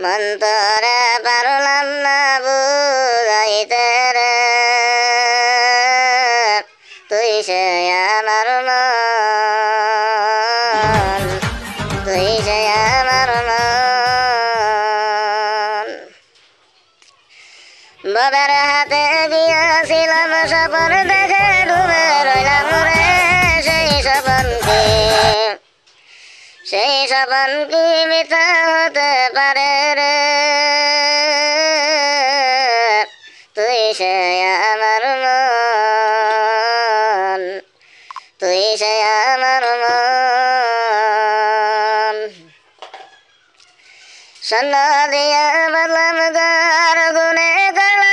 মন তোরে পারলাম না বুঝাইতে রে, তুই সে আমার মন, তুই সে আমার মন। বাবার হাতে গিয়াছিলাম স্বপন দেখে ডুবে রইলাম রে, সেই স্বপন কি, সেই স্বপন কি মিথ্যা হতে পারে রে, তুই সে আমার মন, তুই সে আমার মন। স্বর্ণ দিয়া বদলাম গার গুনে গলা